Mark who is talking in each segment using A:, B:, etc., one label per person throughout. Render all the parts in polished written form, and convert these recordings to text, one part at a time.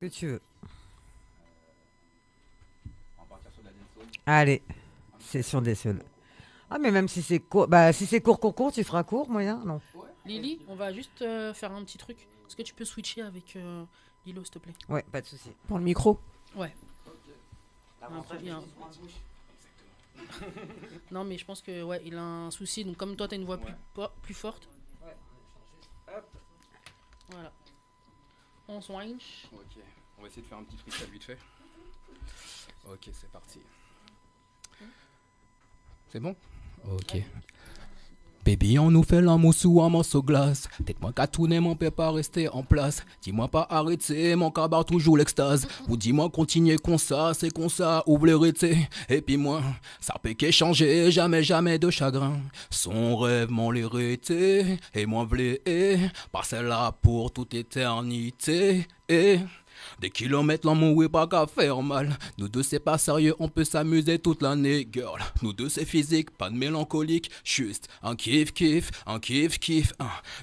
A: Que tu veux.
B: On va partir sur de la dancehall.
A: Allez,
B: Un petit
A: c'est sur
B: accent.
A: des seuls. Ah, mais même si c'est court, bah si c'est court, tu feras court, moyen, non.
B: Ouais,
C: Lily, on va juste faire un petit truc. Est-ce que tu peux switcher avec Lilo, s'il te plaît?
A: Ouais, pas de souci.
D: Pour le micro.
C: Ouais.
A: Un
C: peu bien.
B: exactement.
C: Non, mais je pense que ouais, il a un souci. Donc comme toi, t'as une voix
B: Ouais.
C: plus forte.
A: Ouais, hop.
C: Voilà. On switch.
B: Ok, on va essayer de faire un petit freestyle vite fait. Ok, c'est parti. C'est bon? Ok. Baby, on nous fait l'amour sous un morceau glace. Tête-moi qu'à tourner, mon peut pas rester en place. Dis-moi pas arrêter, mon cabar toujours l'extase. Ou dis-moi continuer comme ça, c'est comme ça, ouvre les rétés. Et puis moi, ça peut qu'échanger, jamais, jamais de chagrin. Son rêve, mon l'hérité, et moi v'lé, passer là pour toute éternité. Et des kilomètres l'amour est pas qu'à faire mal. Nous deux c'est pas sérieux, on peut s'amuser toute l'année, girl. Nous deux c'est physique, pas de mélancolique, juste un kiff kiff, un kiff kiff.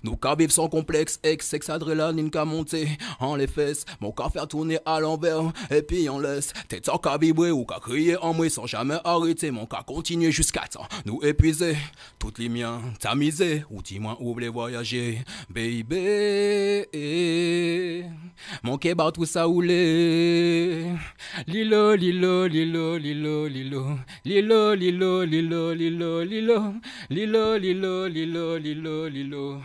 B: Nous qu'à vivre sans complexe, sexe adrénaline qu'à monter en les fesses, mon qu'à faire tourner à l'envers, et puis on laisse. Tête sans qu'à vibrer ou qu'à crier en moi sans jamais arrêter, mon qu'à continuer jusqu'à temps. Nous épuiser, toutes les miens, tamisées, ou dis-moi où voulez voyager, baby. Mon kebab tout ça oulé. Lilo, lilo, lilo, lilo, lilo. Lilo, lilo, lilo, lilo, lilo. Lilo, lilo, lilo, lilo, lilo.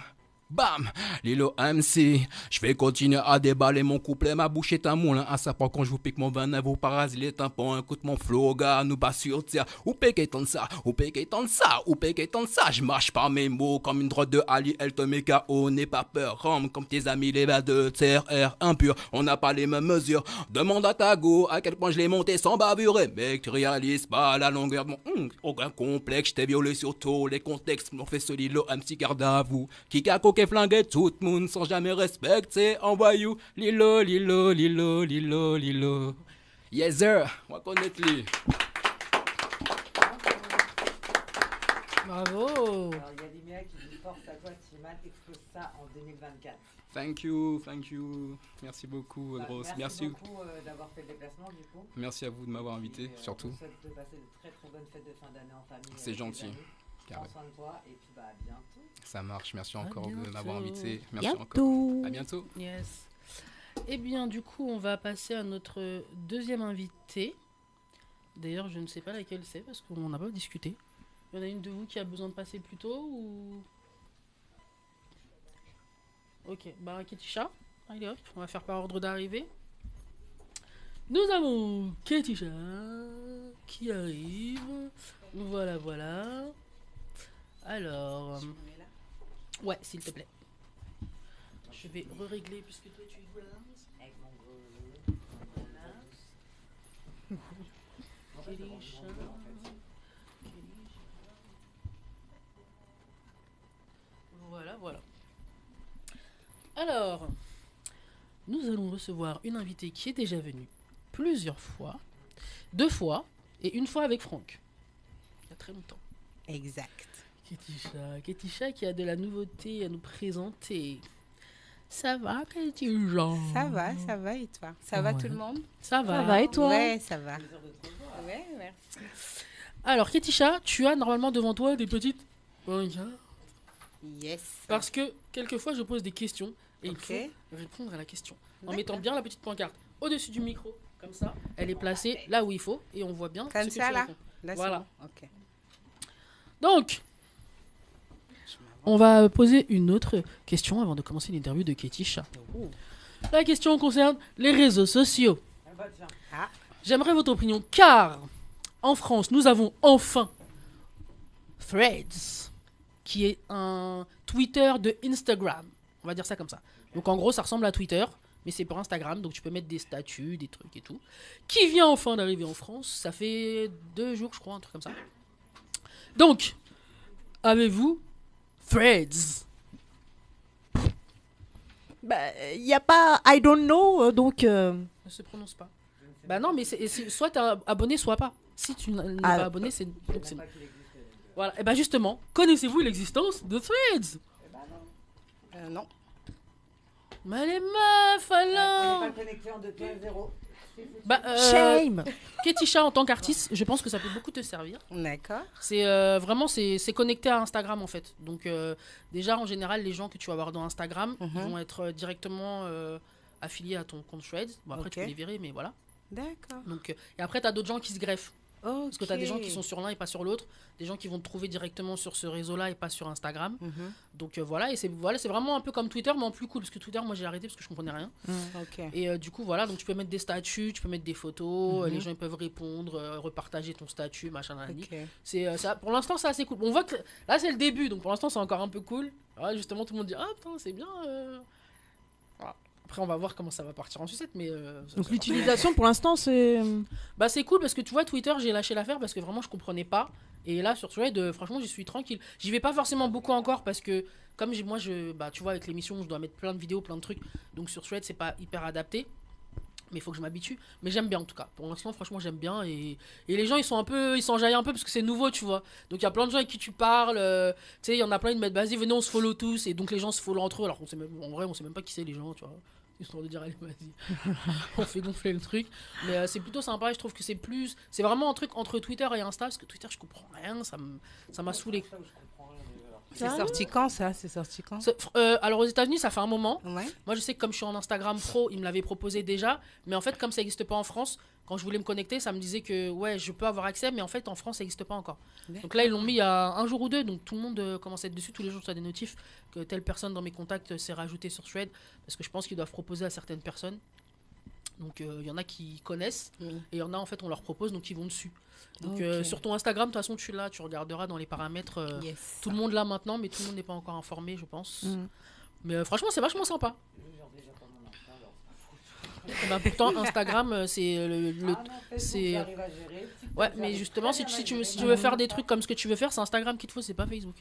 B: Bam! Lilo MC, je vais continuer à déballer mon couplet, ma bouche est un moulin à sapin quand je vous pique mon venin, vous parasitez les tympans, écoute mon flow, gars, nous bas sur terre, ou péquet tant de ça, ou péquet tant de ça, ou péquet tant de ça, je marche par mes mots comme une droite de Ali, elle te met KO, n'aie pas peur, rame comme tes amis, les bas de terre, air impur, on n'a pas les mêmes mesures, demande à ta go à quel point je l'ai monté sans bavurer, mec, tu réalises pas la longueur de mon, aucun complexe, je t'ai violé sur tous les contextes, m'ont fait ce Lilo MC garde à vous, qui caco flinguer tout le monde sans jamais respecter en voyou. Lilo, lilo, lilo, lilo, lilo. Yes sir, on va connaître lui.
C: Bravo.
A: Alors, il y a Limia qui dit force à toi, Timan, explose ça en 2024.
B: Thank you. Merci beaucoup, grosse.
A: Merci beaucoup d'avoir fait le déplacement, du coup.
B: Merci à vous de m'avoir invité,
A: Et,
B: surtout.
A: Je vous souhaite de passer de très très bonnes fêtes de fin d'année en famille.
B: C'est gentil.
A: Prends soin de toi et puis bah à bientôt.
B: Ça marche, merci
C: À
B: encore de
C: bientôt.
B: m'avoir invité. Merci
D: Bientôt.
B: encore. À bientôt.
C: Yes. Eh bien, du coup, on va passer à notre deuxième invité. D'ailleurs, je ne sais pas laquelle c'est parce qu'on n'a pas discuté. Il y en a une de vous qui a besoin de passer plus tôt ou... Ok, bah Ketisha, allez hop, on va faire par ordre d'arrivée. Nous avons Ketisha qui arrive. Voilà, voilà. Alors... Ouais, s'il te plaît. Je vais régler puisque toi tu es là.
A: Avec mon gros
C: Ketisha. Voilà, voilà. Alors, nous allons recevoir une invitée qui est déjà venue plusieurs fois, 2 fois, et une fois avec Franck. Il y a très longtemps.
D: Exact.
C: Ketisha qui a de la nouveauté à nous présenter. Ça va, Ketisha?
D: Ça va et toi? Ça va
C: Ouais.
D: tout le monde?
C: Ça va.
D: Ça va et toi? Ouais, ça va.
A: plaisir de te revoir.
D: Ouais, merci.
C: Alors, Ketisha, tu as normalement devant toi des petites pancartes.
D: Yes.
C: Parce que quelquefois, je pose des questions et il
D: Ok.
C: faut répondre à la question. En
D: D'accord.
C: mettant bien la petite pancarte au-dessus du micro. Comme ça, elle est placée là où il faut et on voit bien
D: Comme
C: ce que
D: ça,
C: tu
D: là?
C: réponds.
D: Là, c'est
C: Voilà.
D: bon? Ok.
C: Donc,
D: Je m'avance.
C: on va poser une autre question avant de commencer l'interview de Ketisha.
D: Oh.
C: La question concerne les réseaux sociaux.
A: Ah bah tiens.
D: Ah,
C: J'aimerais votre opinion car en France, nous avons enfin Threads, qui est un Twitter de Instagram. On va dire ça comme ça. Donc en gros, ça ressemble à Twitter, mais c'est pour Instagram, donc tu peux mettre des statuts, des trucs et tout. Qui vient enfin d'arriver en France. Ça fait 2 jours, je crois, un truc comme ça. Donc, avez-vous Threads?
D: bah, il n'y a pas I don't know, donc...
C: Ne se prononce pas. Bah non, mais soit t'es abonné, soit pas. Si tu n'es
D: Ah.
C: pas abonné, c'est...
A: Je
C: donc
A: sais
C: c'est-
A: même pas qu'il existait.
C: Voilà, et bah justement, connaissez-vous l'existence de Threads?
D: non.
C: Mais les meufs,
A: On n'est
C: alors
A: pas connecté en 2.0.
C: Bah,
D: Shame.
C: Ketisha, en tant qu'artiste, je pense que ça peut beaucoup te servir.
E: D'accord.
C: C'est vraiment, c'est connecté à Instagram, en fait. Donc, déjà, en général, les gens que tu vas voir dans Instagram vont être directement affiliés à ton compte Threads. Bon, après, tu peux les virer, mais voilà.
E: D'accord.
C: Donc, et après, tu as d'autres gens qui se greffent.
E: Ok.
C: Parce que tu as des gens qui sont sur l'un et pas sur l'autre. Des gens qui vont te trouver directement sur ce réseau-là et pas sur Instagram. Donc voilà, et c'est vraiment un peu comme Twitter, mais en plus cool. Parce que Twitter, moi j'ai arrêté parce que je comprenais rien.
E: Ok.
C: Et du coup, voilà, donc tu peux mettre des statuts, tu peux mettre des photos, les gens ils peuvent répondre, repartager ton statut, machin, nanani.
E: Ok.
C: C'est ça, pour l'instant, c'est assez cool. On voit que là, c'est le début, donc pour l'instant, c'est encore un peu cool. Voilà, justement, tout le monde dit ah putain, c'est bien. Voilà. Après, on va voir comment ça va partir en sucette, mais.
D: Donc l'utilisation pour l'instant c'est.
C: Bah, c'est cool parce que tu vois, Twitter, j'ai lâché l'affaire parce que vraiment, je comprenais pas. Et là, sur Thread, franchement, j'y suis tranquille. J'y vais pas forcément beaucoup encore parce que, comme moi, bah, tu vois, avec l'émission, je dois mettre plein de vidéos, plein de trucs. Donc sur Thread, c'est pas hyper adapté. Mais il faut que je m'habitue. Mais j'aime bien en tout cas. Pour l'instant, franchement, j'aime bien. Et les gens, ils s'enjaillent un peu parce que c'est nouveau, tu vois. Donc il y a plein de gens avec qui tu parles. Tu sais, il y en a plein, ils me mettent, vas-y, venez, on se follow tous. Et donc les gens se follow entre eux. Alors en vrai, on sait même pas qui c'est les gens, tu vois. Histoire de dire, allez, vas-y, on fait gonfler le truc. Mais c'est plutôt sympa. Je trouve que c'est vraiment un truc entre Twitter et Insta. Parce que Twitter, je comprends rien. Ça m'a saoulé.
E: C'est sorti quand ça? C'est sorti quand?
C: Alors aux États-Unis, ça fait un moment.
E: Ouais.
C: Moi, je sais que comme je suis en Instagram Pro, ils me l'avaient proposé déjà. Mais en fait, comme ça n'existe pas en France, quand je voulais me connecter, ça me disait que ouais, je peux avoir accès, mais en fait, en France, ça n'existe pas encore. Donc là, ils l'ont mis il y a un jour ou deux. Donc tout le monde commence à être dessus. Tous les jours, tu as des notifs que telle personne dans mes contacts s'est rajoutée sur Thread. Parce que je pense qu'ils doivent proposer à certaines personnes. Donc il y en a qui connaissent. Et il y en a, en fait, on leur propose, donc ils vont dessus. Donc sur ton Instagram, de toute façon, tu l'as, tu regarderas dans les paramètres. Tout le monde l'a maintenant, mais tout le monde n'est pas encore informé, je pense. Mais franchement, c'est vachement sympa. Bah, pourtant, Instagram, c'est c'est ouais, mais justement, si tu veux faire des trucs comme ce que tu veux faire, c'est Instagram qu'il te faut, c'est pas Facebook.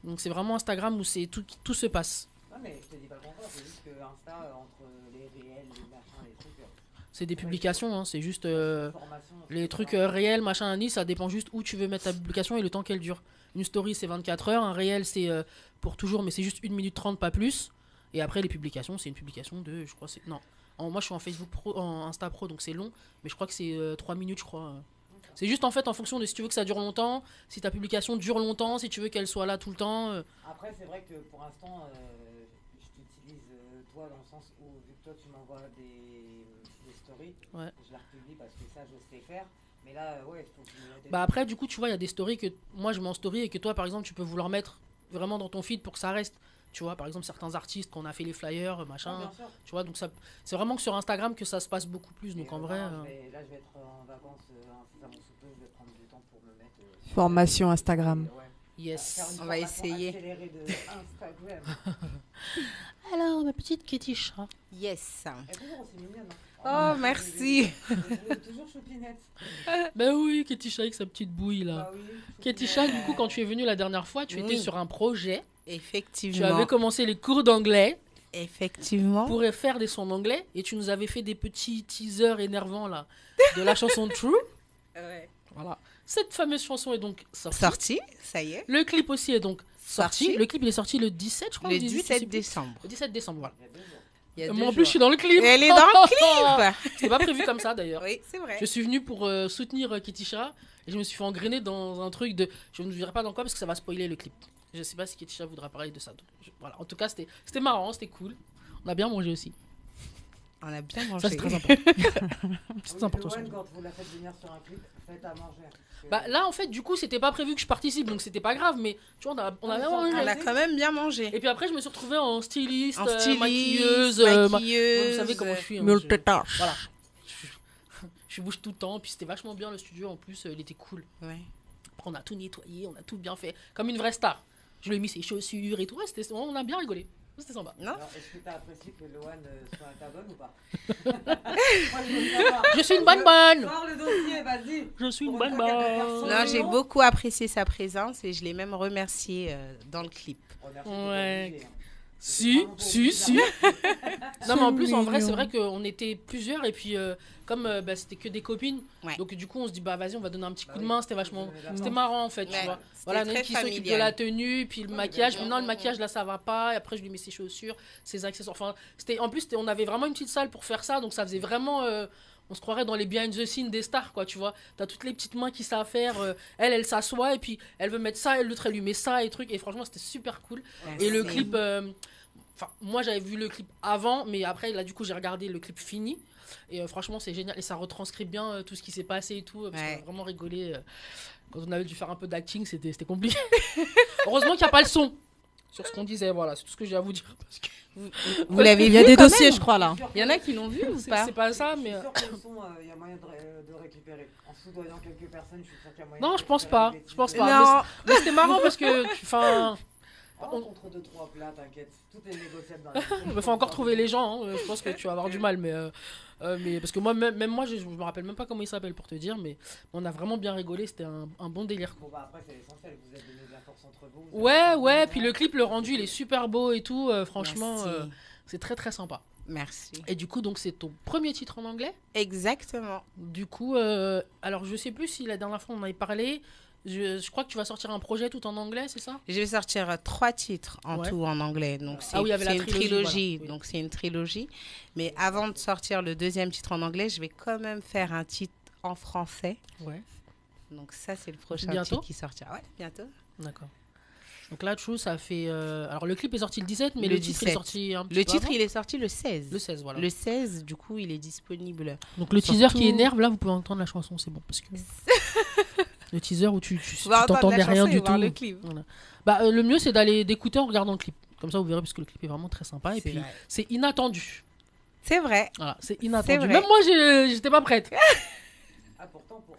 C: Donc c'est vraiment Instagram où c'est tout se passe.
A: Non, mais je te dis pas le contraire, c'est juste que Insta, entre les réels, les machins, les trucs.
C: C'est des publications, hein, c'est juste
A: Formation,
C: les trucs réels, machin, ni ça dépend juste où tu veux mettre ta publication et le temps qu'elle dure. Une story, c'est 24 heures, un réel, c'est pour toujours, mais c'est juste 1 minute 30, pas plus. Et après, les publications, c'est une publication de, je crois, c'est. Non. Moi, je suis en Facebook Pro, en Insta Pro, donc c'est long, mais je crois que c'est 3 minutes, je crois. C'est juste en fait en fonction de si tu veux que ça dure longtemps, si ta publication dure longtemps, si tu veux qu'elle soit là tout le temps.
A: Après, c'est vrai que pour l'instant, je t'utilise toi dans le sens où, vu que toi tu m'envoies des stories,
C: Ouais.
A: je la republie parce que ça, je sais faire. Mais là, ouais, il faut que je me mette.
C: Bah après, du coup, tu vois, il y a des stories que moi je mets en story et que toi, par exemple, tu peux vouloir mettre vraiment dans ton feed pour que ça reste. Tu vois, par exemple, certains artistes qu'on a fait les flyers, machin.
A: Bien sûr.
C: Tu vois, donc ça, c'est vraiment que sur Instagram que ça se passe beaucoup plus. Donc
A: Et,
C: en vrai.
A: là, je vais être en vacances incessamment sous peu, je vais prendre du temps pour me mettre.
D: Formation Instagram.
A: Ouais.
C: Yes.
A: Faire une
E: On va
A: formation
E: essayer.
A: accélérée de Instagram.
C: Alors, ma petite Ketisha.
E: Yes.
A: Elle est toujours aussi mignonne.
E: Oh, merci.
A: Toujours choupinette.
C: Ben oui, Ketisha avec sa petite bouille là.
A: Ah oui,
C: Ketisha, du coup, quand tu es venue la dernière fois, tu étais
E: Oui.
C: sur un projet. Tu
E: Effectivement.
C: avais commencé les cours d'anglais
E: Effectivement.
C: pour faire des sons d'anglais et tu nous avais fait des petits teasers énervants là de la chanson True.
E: Ouais.
C: Voilà. Cette fameuse chanson est donc sortie.
E: Sorti, ça y est.
C: Le clip aussi est donc sorti.
E: Sorti.
C: Le clip il est sorti le 17, je crois,
E: Le
C: ou 18, je sais
E: 17
C: plus.
E: décembre.
C: Le 17 décembre, voilà.
E: Il y a
C: Moi en
E: 2
C: plus, je suis dans le clip.
E: Elle est dans le clip.
C: C'était pas prévu comme ça d'ailleurs.
E: Oui, c'est vrai.
C: Je suis venue pour soutenir Ketisha et je me suis fait engrainer dans un truc de. Je ne dirai pas dans quoi parce que ça va spoiler le clip. Je sais pas si Ketisha voudra parler de ça. Donc, voilà. En tout cas, c'était marrant, c'était cool. On a bien mangé aussi.
E: On a bien mangé.
C: Ça, c'est très important. C'est important.
A: Quand vous la faites venir sur un clip, faites à manger.
C: Bah, là, en fait, du coup, c'était pas prévu que je participe, donc c'était pas grave. Mais tu vois, on a bien mangé.
E: On a quand même bien mangé.
C: Et puis après, je me suis retrouvée en styliste,
E: En styliste,
C: maquilleuse.
E: maquilleuse.
C: Vous savez comment je suis. Hein,
D: Multitâche.
C: Voilà. Je bouge tout le temps. Puis c'était vachement bien le studio. En plus, il était cool.
E: Ouais.
C: Après, on a tout nettoyé, on a tout bien fait. Comme une vraie star. Je lui ai mis ses chaussures et tout. Ouais, on a bien rigolé. C'était sympa.
E: Non.
A: Alors, est-ce que tu as apprécié que Loane soit à ta bonne ou pas? Moi, je veux savoir.
C: Je suis une bonne bonne.
A: Sors le dossier, vas-y.
C: Je suis une
A: Pour
C: bonne
A: une fois qu'elle va faire
C: bonne.
A: son
E: Non, j'ai
A: nom.
E: beaucoup apprécié sa présence et je l'ai même remercié dans le clip.
A: Remercie,
C: Ouais.
A: t'es pas obligé, hein.
C: Si. Non, mais en plus, en vrai, c'est
D: mignon.
C: vrai qu'on était plusieurs et puis comme bah, c'était que des copines,
E: Ouais.
C: donc du coup, on se dit, bah vas-y, on va donner un petit coup de
A: oui.
C: main. C'était vachement. C'était marrant en fait, tu
E: Ouais,
C: vois.
E: c'était
C: Voilà, il y en a
E: très
C: une qui s'occupe de
E: familial.
C: la tenue, puis le
A: Ouais,
C: maquillage.
A: bien
C: Maintenant,
A: sûr.
C: le maquillage là, ça va pas. Et après, je lui mets ses chaussures, ses accessoires. Enfin, en plus, on avait vraiment une petite salle pour faire ça, donc ça faisait vraiment. On se croirait dans les behind the scenes des stars, quoi, tu vois. T'as toutes les petites mains qui savent faire. Elle s'assoit et puis elle veut mettre ça, et l'autre, elle lui met ça et truc. Et franchement, c'était super cool. Et le
E: Merci.
C: clip, enfin, moi j'avais vu le clip avant, mais après, là, du coup, j'ai regardé le clip fini. Et franchement, c'est génial. Et ça retranscrit bien tout ce qui s'est passé et tout. Parce
E: Ouais.
C: qu'on a vraiment rigolé. Quand on avait dû faire un peu d'acting, c'était compliqué. Heureusement qu'il n'y a pas le son sur ce qu'on disait. Voilà, c'est tout ce que j'ai à vous dire. Parce que
E: Vous l'avez
D: Il
E: vu
D: y a des
E: quand
D: dossiers,
E: même
D: je crois, là.
E: Il y en a qui l'ont vu ou pas
C: c'est pas ça, mais.
A: Je suis sûr que le son, il y a moyen de récupérer. En soudoyant quelques personnes, je suis sûr qu'il y a moyen
C: Non,
A: de
C: je pense
A: récupérer
C: pas.
A: des
C: Je pense
A: petits-
C: pas.
E: Non,
C: Mais c'était marrant parce que. Enfin.
A: Oh, contre 2-3 plats, t'inquiète. Tout est négociable dans la
C: Il faut encore trouver les gens. Hein. Je pense que tu vas avoir du mal. Mais parce que moi, même moi, je me rappelle même pas comment il s'appelle pour te dire. Mais on a vraiment bien rigolé. C'était un bon délire.
A: Bon, bah après, c'est l'essentiel. Vous avez donné de la force entre vous.
C: Ouais. Puis le clip, le rendu, il est super beau et tout. Franchement,
E: merci.
C: c'est très très sympa.
E: Merci.
C: Et du coup, donc c'est ton premier titre en anglais.
E: Exactement.
C: Du coup, alors je sais plus si la dernière fois on en avait parlé. Je crois que tu vas sortir un projet tout en anglais, c'est ça?
E: Je vais sortir 3 titres en
C: Ouais.
E: tout en anglais. Donc c'est
C: Ah oui, il y avait la
E: une
C: trilogie,
E: trilogie.
C: voilà. Oui.
E: Donc c'est une trilogie. Mais avant de sortir le deuxième titre en anglais, je vais quand même faire un titre en français.
C: Ouais.
E: Donc ça, c'est le prochain
C: Bientôt
E: titre qui sortira. Ouais, bientôt.
C: D'accord. Donc là, Chou, ça fait. Alors le clip est sorti le 17, mais
E: Le
C: le titre est
E: 17.
C: sorti un petit
E: Le
C: peu
E: titre,
C: avant.
E: il est sorti le 16.
C: Le 16, voilà.
E: Le 16, du coup, il est disponible.
C: Donc le
E: Surtout-
C: teaser qui énerve, là, vous pouvez entendre la chanson, c'est bon. Parce que. Le teaser où tu
E: On va entendre
C: t'entendais
E: la
C: rien
E: chanson et
C: du
E: voir
C: tout.
E: le clip.
C: Voilà. Bah, le mieux, c'est d'écouter en regardant le clip. Comme ça, vous verrez, parce que le clip est vraiment très sympa. Et
E: C'est
C: puis,
E: vrai.
C: c'est inattendu.
E: C'est vrai.
C: Voilà, c'est inattendu.
E: vrai.
C: Même moi, j'étais pas prête.
A: Ah, pourtant, pour